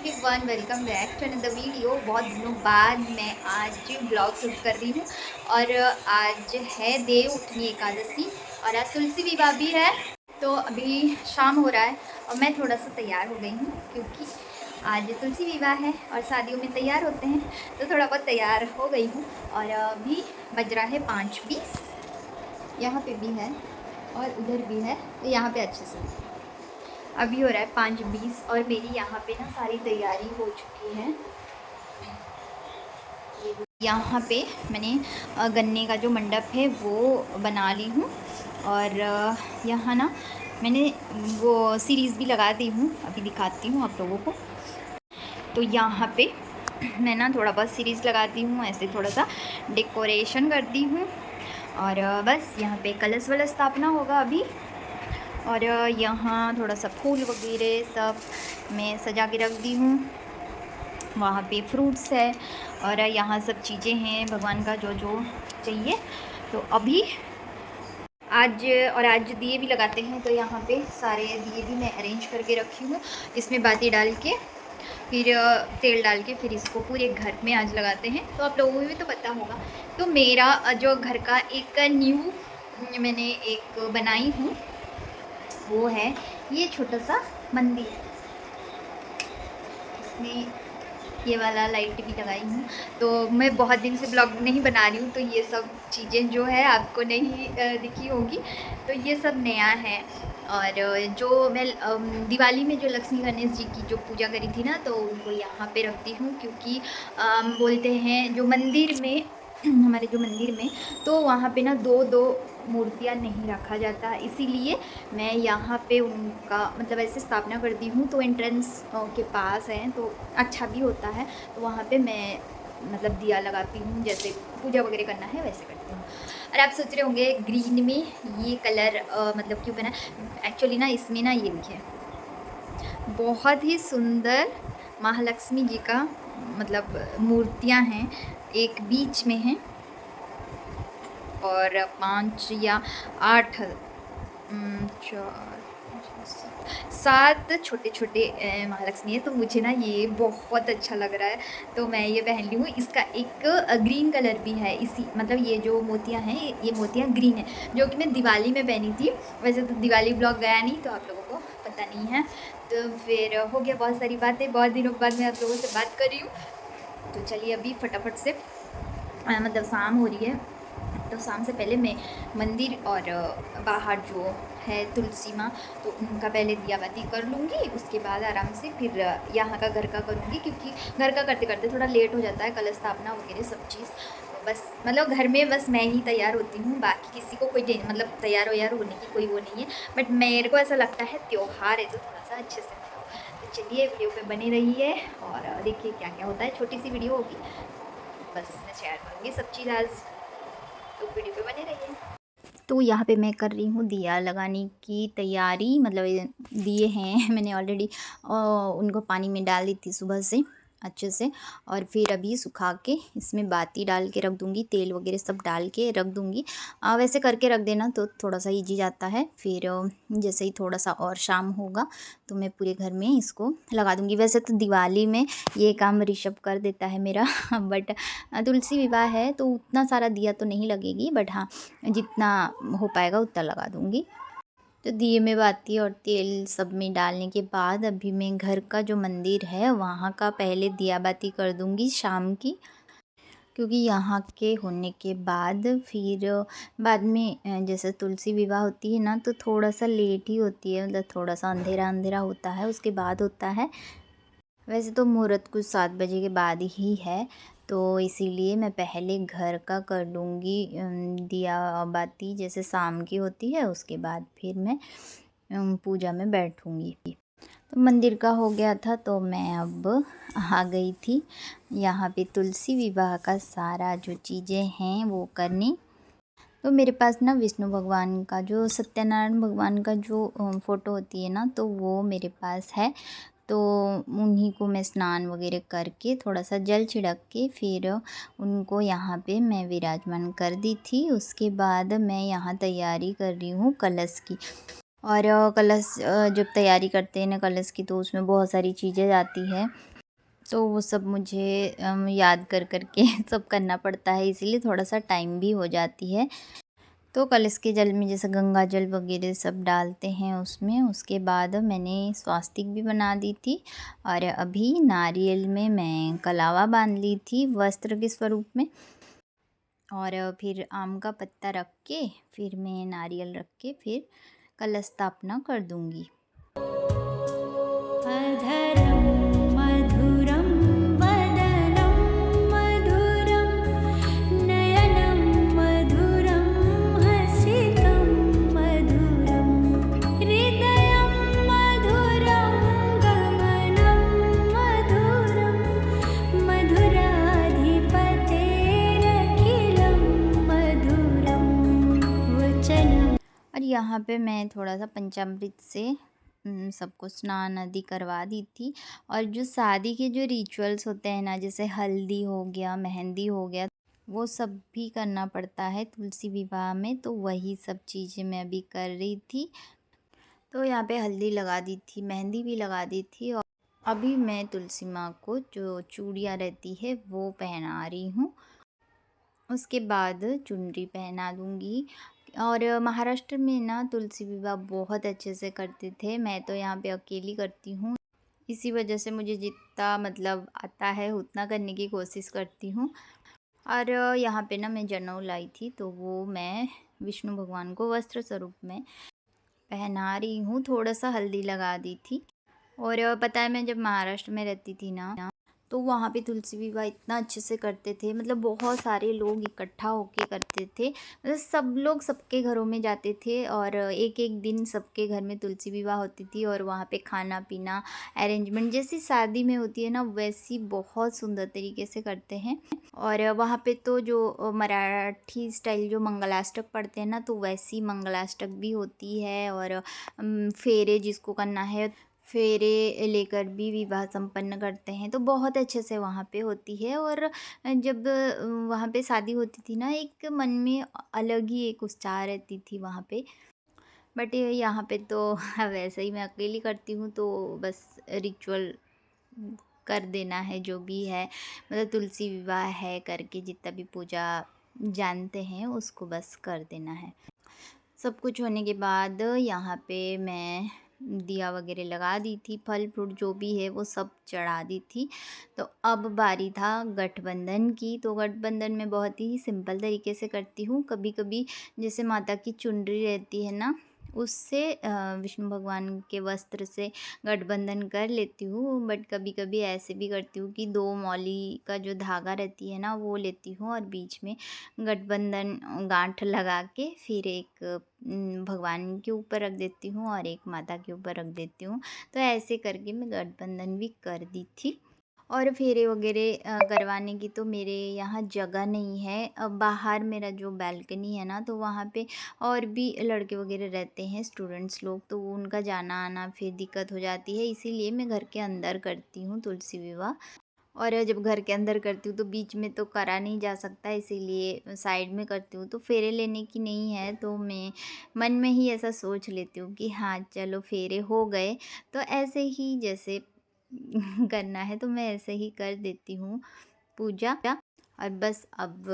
Everyone, welcome back to another video. बहुत दिनों बाद मैं आज ब्लॉग शूट कर रही हूँ और आज है देव उठनी एकादशी और आज तुलसी विवाह भी है। तो अभी शाम हो रहा है और मैं थोड़ा सा तैयार हो गई हूँ क्योंकि आज तुलसी विवाह है और शादियों में तैयार होते हैं, तो थोड़ा बहुत तैयार हो गई हूँ। और अभी बज रहा है 5:20। यहाँ पे भी है और उधर भी है, तो यहाँ पे अच्छे से अभी हो रहा है 5:20 और मेरी यहाँ पे ना सारी तैयारी हो चुकी है। यहाँ पे मैंने गन्ने का जो मंडप है वो बना ली हूँ और यहाँ ना मैंने वो सीरीज़ भी लगा दी हूँ, अभी दिखाती हूँ आप लोगों को। तो यहाँ पे मैं ना थोड़ा बहुत सीरीज़ लगाती हूँ, ऐसे थोड़ा सा डेकोरेशन करती हूँ और बस यहाँ पे कलश वलश स्थापना होगा अभी। और यहाँ थोड़ा सा फूल वगैरह सब मैं सजा के रख दी हूँ। वहाँ पे फ्रूट्स है और यहाँ सब चीज़ें हैं भगवान का जो जो चाहिए। तो अभी आज दिए भी लगाते हैं, तो यहाँ पे सारे दिए भी मैं अरेंज करके रखी हूँ। इसमें बाती डाल के फिर तेल डाल के फिर इसको पूरे घर में आज लगाते हैं। तो आप लोगों को भी तो पता होगा। तो मेरा जो घर का एक न्यू मैंने एक बनाई हूँ वो है ये छोटा सा मंदिर। इसमें ये वाला लाइट भी लगाई हूँ। तो मैं बहुत दिन से ब्लॉग नहीं बना रही हूँ, तो ये सब चीज़ें जो है आपको नहीं दिखी होगी, तो ये सब नया है। और जो मैं दिवाली में जो लक्ष्मी गणेश जी की जो पूजा करी थी ना, तो उनको यहाँ पे रखती हूँ क्योंकि बोलते हैं जो मंदिर में हमारे जो मंदिर में, तो वहाँ पे ना दो दो मूर्तियाँ नहीं रखा जाता, इसीलिए मैं यहाँ पे उनका मतलब ऐसे स्थापना करती हूँ। तो एंट्रेंस के पास है तो अच्छा भी होता है, तो वहाँ पे मैं मतलब दिया लगाती हूँ, जैसे पूजा वगैरह करना है वैसे करती हूँ। और आप सोच रहे होंगे ग्रीन में ये कलर मतलब क्यों बना। एक्चुअली ना इसमें ना ये देखिए बहुत ही सुंदर महालक्ष्मी जी का मतलब मूर्तियाँ हैं, एक बीच में हैं और 5 या 8 4 7 छोटे छोटे महालक्ष्मी है। तो मुझे ना ये बहुत अच्छा लग रहा है, तो मैं ये पहन ली हूँ। इसका एक ग्रीन कलर भी है, इसी मतलब ये जो मोतियाँ हैं ये मोतियाँ ग्रीन है, जो कि मैं दिवाली में पहनी थी। वैसे तो दिवाली ब्लॉग गया नहीं, तो आप लोगों को पता नहीं है। तो फिर हो गया बहुत सारी बातें, बहुत दिनों बाद मैं आप लोगों से बात कर रही हूँ। तो चलिए अभी फटाफट से मतलब शाम हो रही है, तो शाम से पहले मैं मंदिर और बाहर जो है तुलसी माँ, तो उनका पहले दिया बाती कर लूँगी। उसके बाद आराम से फिर यहाँ का घर का करूँगी, क्योंकि घर का करते करते थोड़ा लेट हो जाता है, कलश स्थापना वगैरह सब चीज़। तो बस मतलब घर में बस मैं ही तैयार होती हूँ, बाकी किसी को कोई मतलब तैयार व्यार होने की कोई वो नहीं है। बट मेरे को ऐसा लगता है त्यौहार है तो थोड़ा सा अच्छे से करो। तो चलिए वीडियो पे बने रहिए और देखिए क्या क्या होता है। छोटी सी वीडियो होगी, बस मैं शेयर करूँगी सब चीज़ आज, तो वीडियो पे बने रहिए। तो यहाँ पे मैं कर रही हूँ दिया लगाने की तैयारी, मतलब ये दिए हैं मैंने ऑलरेडी उनको पानी में डाल दी थी सुबह से अच्छे से, और फिर अभी सुखा के इसमें बाती डाल के रख दूँगी, तेल वगैरह सब डाल के रख दूँगी। वैसे करके रख देना तो थोड़ा सा ईजी जाता है। फिर जैसे ही थोड़ा सा और शाम होगा तो मैं पूरे घर में इसको लगा दूँगी। वैसे तो दिवाली में ये काम ऋषभ कर देता है मेरा बट तुलसी विवाह है तो उतना सारा दिया तो नहीं लगेगी, बट हाँ जितना हो पाएगा उतना लगा दूँगी। तो दिए में बाती और तेल सब में डालने के बाद अभी मैं घर का जो मंदिर है वहाँ का पहले दिया बाती कर दूँगी शाम की, क्योंकि यहाँ के होने के बाद फिर बाद में जैसे तुलसी विवाह होती है ना, तो थोड़ा सा लेट ही होती है, मतलब थोड़ा सा अंधेरा अंधेरा होता है, उसके बाद होता है। वैसे तो मुहूर्त कुछ 7 बजे के बाद ही है, तो इसीलिए मैं पहले घर का कर लूँगी दिया बाती जैसे शाम की होती है, उसके बाद फिर मैं पूजा में बैठूँगी। तो मंदिर का हो गया था, तो मैं अब आ गई थी यहाँ पे तुलसी विवाह का सारा जो चीज़ें हैं वो करने। तो मेरे पास ना विष्णु भगवान का जो सत्यनारायण भगवान का जो फ़ोटो होती है ना, तो वो मेरे पास है। तो उन्हीं को मैं स्नान वगैरह करके थोड़ा सा जल छिड़क के फिर उनको यहाँ पे मैं विराजमान कर दी थी। उसके बाद मैं यहाँ तैयारी कर रही हूँ कलश की। और कलश जब तैयारी करते हैं ना कलश की, तो उसमें बहुत सारी चीज़ें जाती है। तो वो सब मुझे याद कर कर के सब करना पड़ता है, इसीलिए थोड़ा-सा टाइम भी हो जाती है। तो कलश के जल में जैसे गंगा जल वगैरह सब डालते हैं उसमें, उसके बाद मैंने स्वास्तिक भी बना दी थी और अभी नारियल में मैं कलावा बांध ली थी वस्त्र के स्वरूप में। और फिर आम का पत्ता रख के फिर मैं नारियल रख के फिर कलश स्थापना कर दूँगी। अधरं मधुरं वदनं मधुरं नयनं मधुरं हसितं मधुरं हृदयं मधुरं गमनं मधुरं मधुराधिपतेरखिलं मधुरं वचनं। और यहाँ पे मैं थोड़ा-सा पंचामृत से सबको स्नान आदि करवा दी थी। और जो शादी के जो रिचुअल्स होते हैं ना, जैसे हल्दी हो गया, मेहंदी हो गया, वो सब भी करना पड़ता है तुलसी विवाह में, तो वही सब चीज़ें मैं अभी कर रही थी। तो यहाँ पे हल्दी लगा दी थी, मेहंदी भी लगा दी थी और अभी मैं तुलसी माँ को जो चूड़ियाँ रहती है वो पहना रही हूँ। उसके बाद चुनरी पहना दूँगी। और महाराष्ट्र में ना तुलसी विवाह बहुत अच्छे से करते थे। मैं तो यहाँ पे अकेली करती हूँ, इसी वजह से मुझे जितना मतलब आता है उतना करने की कोशिश करती हूँ। और यहाँ पे ना मैं जनेऊ लाई थी, तो वो मैं विष्णु भगवान को वस्त्र स्वरूप में पहना रही हूँ। थोड़ा-सा हल्दी लगा दी थी। और पता है मैं जब महाराष्ट्र में रहती थी ना, तो वहाँ पे तुलसी विवाह इतना अच्छे से करते थे, मतलब बहुत सारे लोग इकट्ठा होके करते थे। मतलब सब लोग सबके घरों में जाते थे और एक-एक दिन सबके घर में तुलसी विवाह होती थी और वहाँ पे खाना-पीना अरेंजमेंट जैसी शादी में होती है ना, वैसी बहुत सुंदर तरीके से करते हैं। और वहाँ पे तो जो मराठी स्टाइल जो मंगलाष्टक पढ़ते हैं ना, तो वैसी मंगलाष्टक भी होती है। और फेरे जिसको करना है, फेरे लेकर भी विवाह संपन्न करते हैं, तो बहुत अच्छे से वहाँ पे होती है। और जब वहाँ पे शादी होती थी ना, एक मन में अलग ही एक उत्साह रहती थी वहाँ पे। बट यहाँ पे तो वैसे ही मैं अकेली करती हूँ, तो बस रिचुअल कर देना है जो भी है, मतलब तुलसी विवाह है करके जितना भी पूजा जानते हैं उसको बस कर देना है। सब कुछ होने के बाद यहाँ पे मैं दिया वगैरह लगा दी थी, फल फ्रूट जो भी है वो सब चढ़ा दी थी। तो अब बारी था गठबंधन की। तो गठबंधन में बहुत ही सिंपल तरीके से करती हूँ। कभी कभी जैसे माता की चुनरी रहती है ना, उससे विष्णु भगवान के वस्त्र से गठबंधन कर लेती हूँ। बट कभी कभी ऐसे भी करती हूँ कि 2 मौली का जो धागा रहती है ना, वो लेती हूँ और बीच में गठबंधन गांठ लगा के फिर एक भगवान के ऊपर रख देती हूँ और एक माता के ऊपर रख देती हूँ। तो ऐसे करके मैं गठबंधन भी कर दी थी। और फेरे वगैरह करवाने की तो मेरे यहाँ जगह नहीं है। बाहर मेरा जो बालकनी है ना, तो वहाँ पे और भी लड़के वगैरह रहते हैं, स्टूडेंट्स लोग, तो उनका जाना आना फिर दिक्कत हो जाती है, इसीलिए मैं घर के अंदर करती हूँ तुलसी विवाह। और जब घर के अंदर करती हूँ तो बीच में तो करा नहीं जा सकता, इसीलिए साइड में करती हूँ। तो फेरे लेने की नहीं है, तो मैं मन में ही ऐसा सोच लेती हूँ कि हाँ चलो फेरे हो गए, तो ऐसे ही जैसे करना है तो मैं ऐसे ही कर देती हूँ पूजा। और बस अब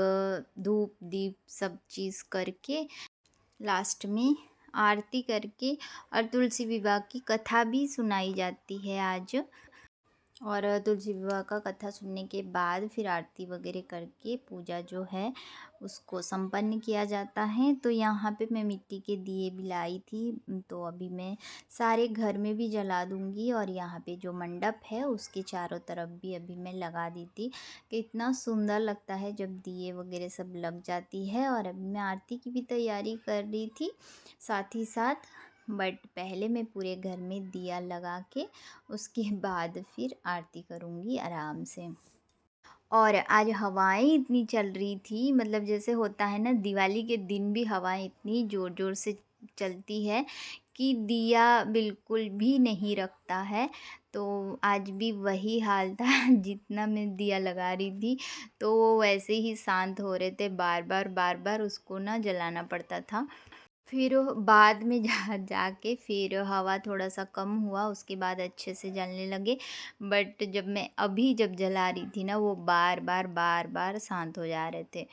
धूप दीप सब चीज़ करके लास्ट में आरती करके और तुलसी विवाह की कथा भी सुनाई जाती है आज। और तुलसी विवाह का कथा सुनने के बाद फिर आरती वगैरह करके पूजा जो है उसको संपन्न किया जाता है। तो यहाँ पे मैं मिट्टी के दिए भी लाई थी, तो अभी मैं सारे घर में भी जला दूँगी। और यहाँ पे जो मंडप है उसके चारों तरफ भी अभी मैं लगा दी थी कि इतना सुंदर लगता है जब दिए वगैरह सब लग जाती है। और अभी मैं आरती की भी तैयारी कर रही थी साथ ही साथ। बट पहले मैं पूरे घर में दिया लगा के उसके बाद फिर आरती करूँगी आराम से। और आज हवाएं इतनी चल रही थी, मतलब जैसे होता है ना दिवाली के दिन भी हवाएं इतनी ज़ोर ज़ोर से चलती है कि दिया बिल्कुल भी नहीं रखता है। तो आज भी वही हाल था जितना मैं दिया लगा रही थी, तो वो वैसे ही शांत हो रहे थे, बार बार उसको ना जलाना पड़ता था। फिर बाद में जाके फिर हवा थोड़ा सा कम हुआ, उसके बाद अच्छे से जलने लगे। बट जब मैं जब जला रही थी ना, वो बार बार शांत हो जा रहे थे।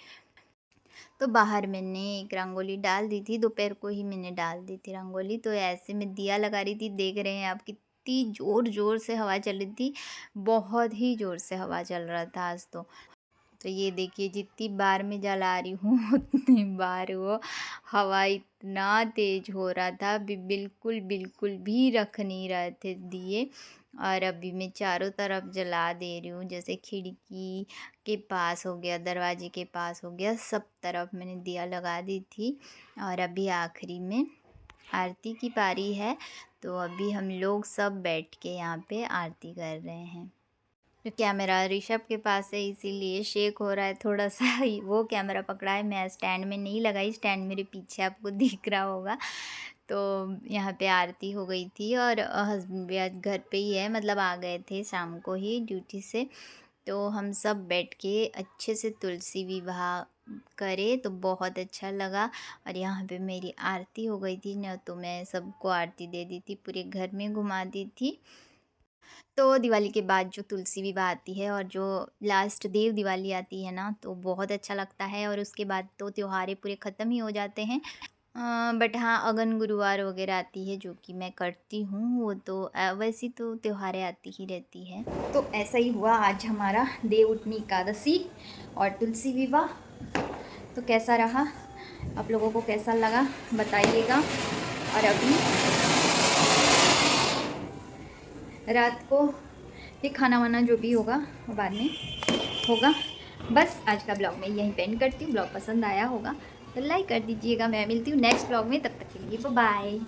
तो बाहर मैंने एक रंगोली डाल दी थी, दोपहर को ही मैंने डाल दी थी रंगोली। तो ऐसे मैं दिया लगा रही थी, देख रहे हैं आप कितनी ज़ोर से हवा चल रही थी, बहुत ही ज़ोर से हवा चल रहा था आज तो ये देखिए जितनी बार मैं जला रही हूँ उतनी बार वो हवा इतना तेज़ हो रहा था, बिल्कुल भी रख नहीं रहे थे दिए। और अभी मैं चारों तरफ जला दे रही हूँ, जैसे खिड़की के पास हो गया, दरवाजे के पास हो गया, सब तरफ मैंने दिया लगा दी थी। और अभी आखिरी में आरती की पारी है, तो अभी हम लोग सब बैठ के यहाँ पे आरती कर रहे हैं। तो कैमरा ऋषभ के पास है, इसीलिए शेक हो रहा है थोड़ा सा। वो कैमरा पकड़ा है, मैं स्टैंड में नहीं लगाई, स्टैंड मेरे पीछे आपको दिख रहा होगा। तो यहाँ पे आरती हो गई थी और हस्बैंड भी आज घर पे ही है, मतलब आ गए थे शाम को ही ड्यूटी से। तो हम सब बैठ के अच्छे से तुलसी विवाह करे, तो बहुत अच्छा लगा। और यहाँ पे मेरी आरती हो गई थी ना, तो मैं सबको आरती दे दी थी, पूरे घर में घुमा दी थी। तो दिवाली के बाद जो तुलसी विवाह आती है और जो लास्ट देव दिवाली आती है ना, तो बहुत अच्छा लगता है। और उसके बाद तो त्योहारें पूरे ख़त्म ही हो जाते हैं। बट हाँ, अगन गुरुवार वगैरह आती है जो कि मैं करती हूँ, वो तो वैसी तो त्योहारें आती ही रहती है। तो ऐसा ही हुआ आज हमारा देवउठनी एकादशी और तुलसी विवाह। तो कैसा रहा, आप लोगों को कैसा लगा बताइएगा। और अभी रात को ये खाना वाना जो भी होगा वो बाद में होगा। बस आज का ब्लॉग मैं यहीं पे एंड करती हूँ। ब्लॉग पसंद आया होगा तो लाइक कर दीजिएगा। मैं मिलती हूँ नेक्स्ट ब्लॉग में, तब तक के लिए बाय।